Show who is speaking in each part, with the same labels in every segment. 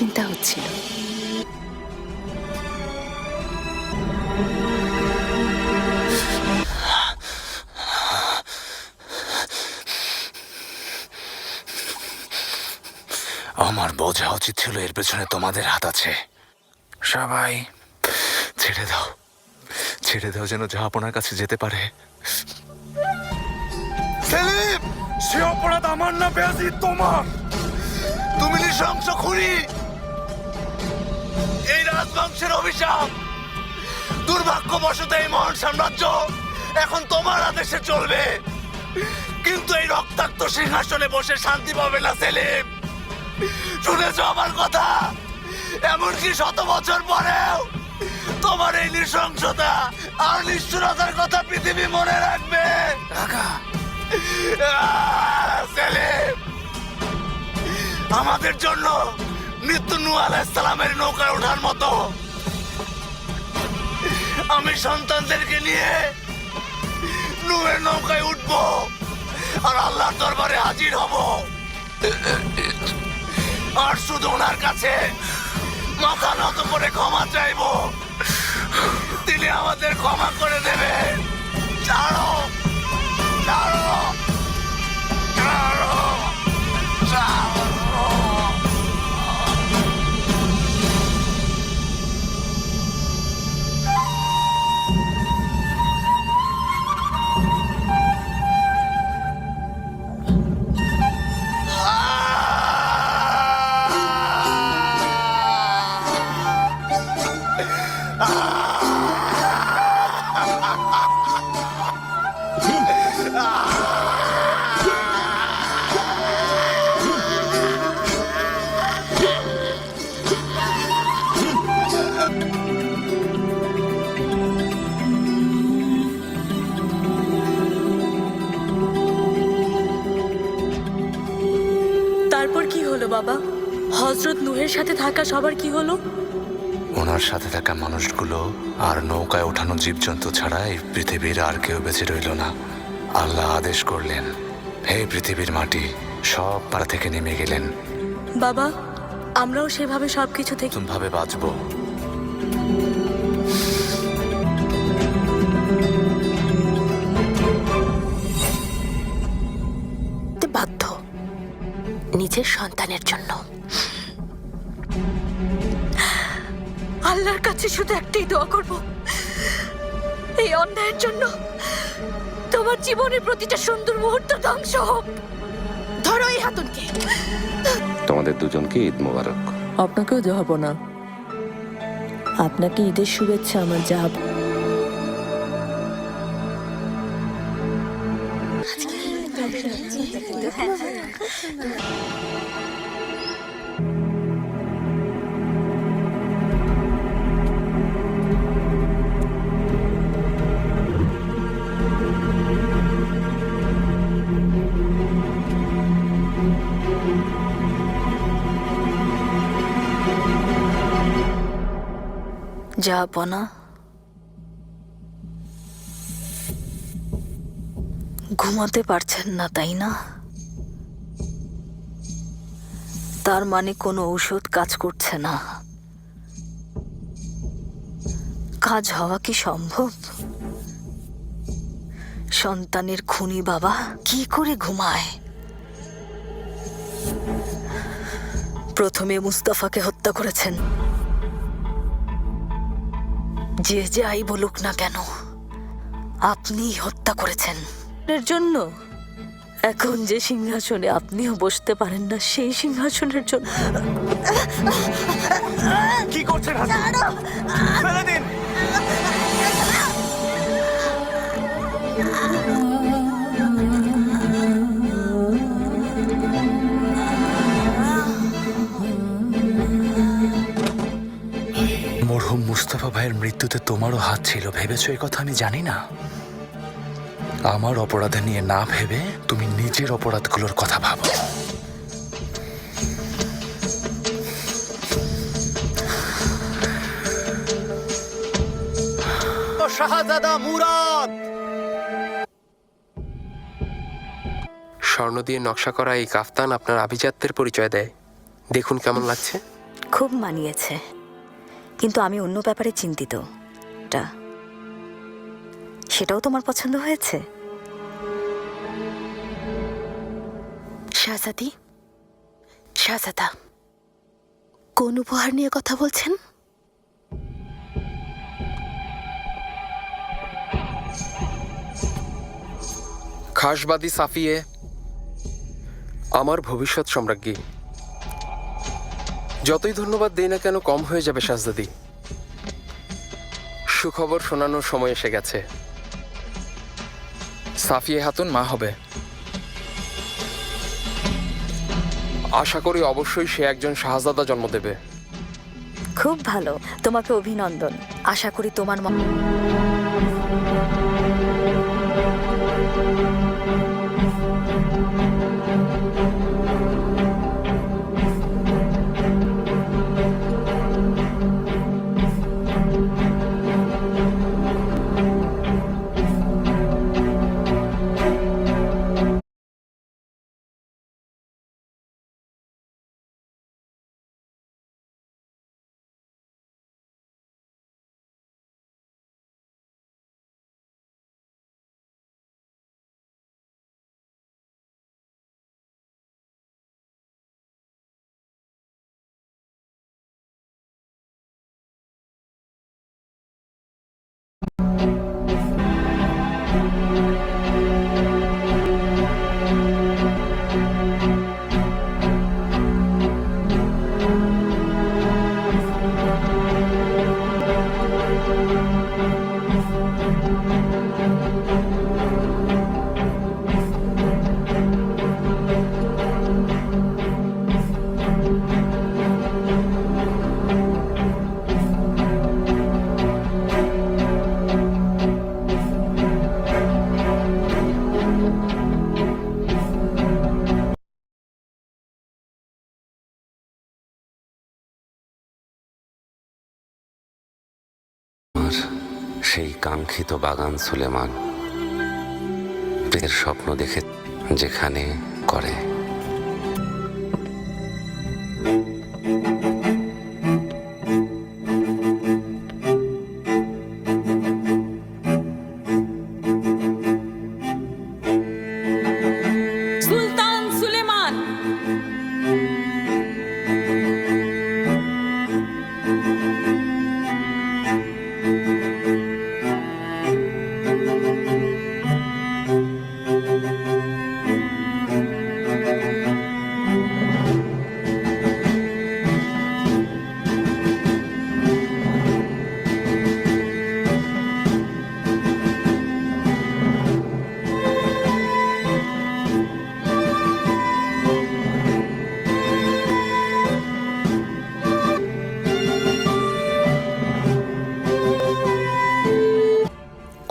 Speaker 1: চিন্তা হচ্ছিল।
Speaker 2: আমার বোঝা উচিত ছিল এর পেছনে তোমাদের হাত আছে। সবাই ছেড়ে দাও, ছেড়ে দাও, যেন জাহাপনার কাছে যেতে পারে। সেলিম, সে অপরাধ আমার না বেয়াজিদ তোমার। তুমি নৃশংস খুনি। এই রাজবংশের অভিশাপ। দুর্ভাগ্যবশত এই মহান সাম্রাজ্য এখন তোমার আদেশে চলবে, কিন্তু এই রক্তাক্ত সিংহাসনে বসে শান্তি পাবে না সেলিম। শুনেছ আমার কথা? এমনকি 100 বছর পরেও তোমার এই নৃশংসতা আর নিষ্ঠুরতার কথা পৃথিবী মনে রাখবে। সেলিম, আমাদের জন্য মৃত্যু নূহ আলাইহিস সালামের নৌকায় ওঠার মতো। আমি সন্তানদেরকে নিয়ে নূহের নৌকায় উঠবো আর আল্লাহর দরবারে হাজির হব, আর শুধু ওনার কাছে মাথা নত করে ক্ষমা চাইবো। তিনি আমাদের ক্ষমা করে দেবেন। ছাড়ো, ছাড়ো, ছাড়ো, ছাড়ো।
Speaker 1: তারপর কি হলো বাবা? হযরত নূহের সাথে থাকা সবার কি হলো?
Speaker 2: ওনার সাথে থাকা মানুষগুলো আর নৌকায় ওঠানো জীবজন্তু ছাড়া এই পৃথিবীর আর কেউ বেঁচে রইল না। আল্লাহ আদেশ করলেন, হে পৃথিবীর মাটি, সব পাড়া থেকে নেমে গেলেন।
Speaker 1: বাবা, আমরাও সেভাবে সবকিছু থেকে
Speaker 2: ভাবে বাঁচবো।
Speaker 1: বাধ্য নিজের সন্তানের জন্য। আল্লাহর কাছে শুধু একটাই দোয়া করব, এই অন্যায়ের জন্য তোমার জীবনের প্রতিটা সুন্দর মুহূর্ত ধ্বংস হোক। ধরো এই হাতুনকে।
Speaker 3: তোমাদের দুজনকে ঈদ মোবারক।
Speaker 4: আপনাকেও জাহাপনা। আপনাকে ঈদের শুভেচ্ছা আমার জাহাব।
Speaker 1: জাহাপনা, ঘুমাতে পারছেন না তাই না? তার মানে কোনো ঔষধ কাজ করছে না। কাজ হওয়া কি সম্ভব? সন্তানের খুনি বাবা কি করে ঘুমায়? প্রথমে মুস্তাফাকে হত্যা করেছেন। যে যাই বলুক না কেন, আপনি হত্যা করেছেন এর জন্য। এখন যে সিংহাসনে আপনিও বসতে পারেন না, সেই সিংহাসনের জন্য।
Speaker 2: কি করছেন? ফেলে দিন। মরহুম মুস্তাফা ভাইয়ের মৃত্যুতে তোমারও হাত ছিল, ভেবেছো এই কথা আমি জানি না? আমার অপরাধ নিয়ে না ভেবে তুমি নিজের অপরাধগুলোর কথা ভাবো। শাহজাদা মুরাদ।
Speaker 5: স্বর্ণ দিয়ে নকশা করা এই কাফতান আপনার আভিজাত্যের পরিচয় দেয়। দেখুন কেমন লাগছে।
Speaker 1: খুব মানিয়েছে, কিন্তু আমি অন্য ব্যাপারে চিন্তিত। সেটাও তোমার পছন্দ হয়েছে? শাহজাদি, শাহজাদা, কোন উপহার নিয়ে কথা বলছেন?
Speaker 5: খাসবাদী সাফিয়ে, আমার ভবিষ্যৎ সম্রাজ্ঞী। যতই ধন্যবাদ দেই না কেন কম হয়ে যাবে শাহজাদি। সুখবর শোনানোর সময় এসে গেছে। সাফিয়ে খাতুন মা হবে। আশা করি অবশ্যই সে একজন শাহজাদা জন্ম দেবে।
Speaker 1: খুব ভালো, তোমাকে অভিনন্দন। আশা করি তোমার
Speaker 3: সেই কাঙ্ক্ষিত বাগান সুলেমান এর স্বপ্ন দেখে যেখানে করে।
Speaker 1: সুলতান সুলেমান।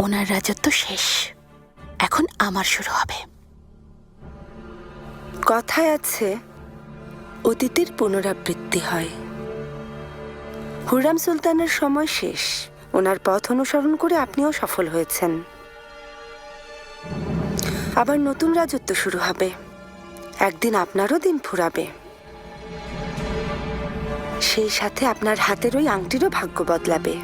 Speaker 1: ওনার রাজত্ব শেষ, এখন আমার শুরু হবে।
Speaker 6: কথায় আছে, অতীতের পুনরাবৃত্তি হয়। হুররাম সুলতানের সময় শেষ। ওনার পথ অনুসরণ করে আপনিও সফল হয়েছেন। আবার নতুন রাজত্ব শুরু হবে। একদিন আপনারও দিন ফুরাবে। সেই সাথে আপনার হাতের ওই আংটিরও ভাগ্য বদলাবে।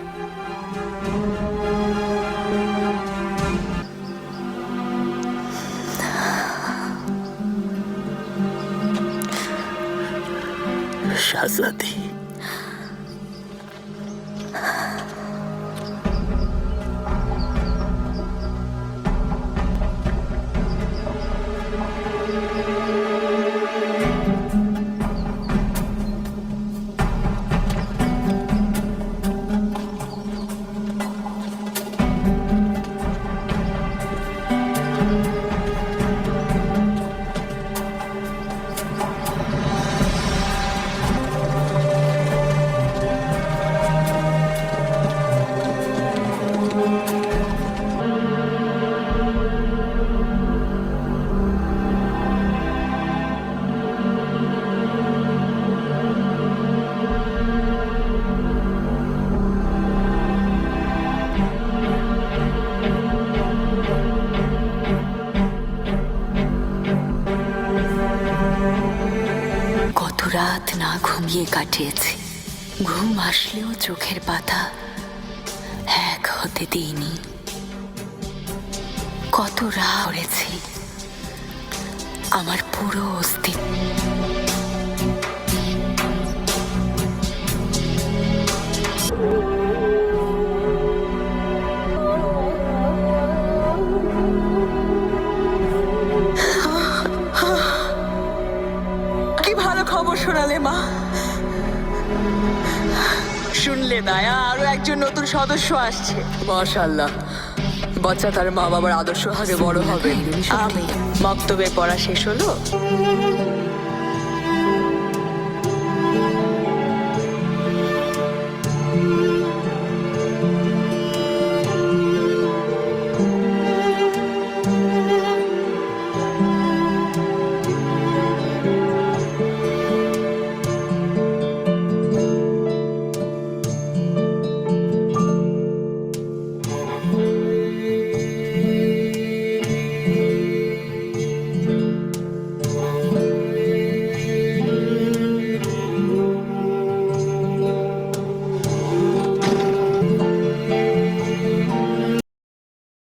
Speaker 2: শাহজাদি,
Speaker 1: কত রাত না ঘুমিয়ে কাটিয়েছি। ঘুম আসলেও চোখের পাতা এক হতে দিইনি। কত রাত করেছি আমার পুরো অস্তিত্ব।
Speaker 7: কি ভালো খবর শোনালে মা। শুনলে দায়া, আরো একজন নতুন সদস্য আসছে।
Speaker 4: মাশাআল্লাহ, বাচ্চা তার মা বাবার আদর্শ হাগে বড় হবে।
Speaker 7: আমি বক্তব্যের পড়া শেষ হলো।